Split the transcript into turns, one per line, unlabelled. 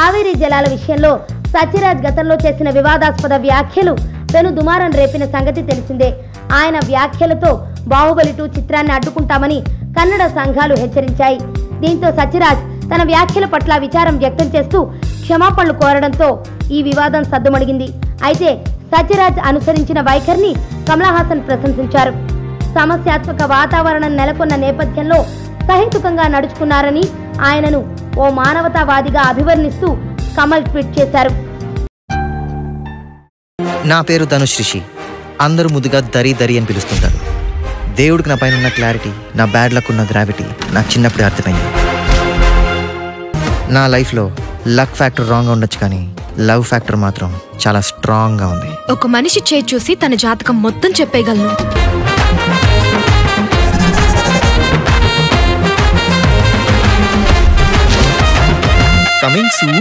కావేరీ జలాల విషయంలో సత్యరాజ్ గతంలో చేసిన వివాదాస్పద వ్యాఖ్యలు పెను దుమారం రేపిన సంగతి తెలిసిందే. ఆయన వ్యాఖ్యలతో బాహుబలి 2 చిత్రాన్ని అడ్డుకుంటామని కన్నడ సంఘాలు హెచ్చరించాయి. దీంతో సత్యరాజ్ తన వ్యాఖ్యల పట్ల విచారం వ్యక్తం చేస్తూ క్షమాపణలు కోరడంతో ఈ వివాదం సద్దుమణిగింది. అయితే సత్యరాజ్ అనుసరించిన వైఖరిని కమల్ హాసన్ ప్రశంసించారు. సమస్యాత్మక వాతావరణం నెలకొన్న నేపథ్యంలో సహేతుకంగా నడుచుకున్నారని ఆయనను ఓ మానవతావాదిగా అభివర్ణిస్తూ కమల్ ట్వీట్ చేశారు.
నా పేరు ధనుష్ రిషి. అందరూ ముద్దుగా దరి దరి అని పిలుస్తుంటారు. దేవుడికి నా పైన ఉన్న క్లారిటీ, నా బ్యాడ్ లక్ ఉన్న గ్రావిటీ నాకు చిన్నప్పుడే అర్థమైంది. నా లైఫ్లో లక్ ఫ్యాక్టర్ రాంగ్గా ఉండొచ్చు, కానీ లవ్ ఫ్యాక్టర్ మాత్రం చాలా స్ట్రాంగ్గా ఉంది.
ఒక మనిషి చేయి చూసి తన జాతకం మొత్తం చెప్పేయగలను.
Coming soon.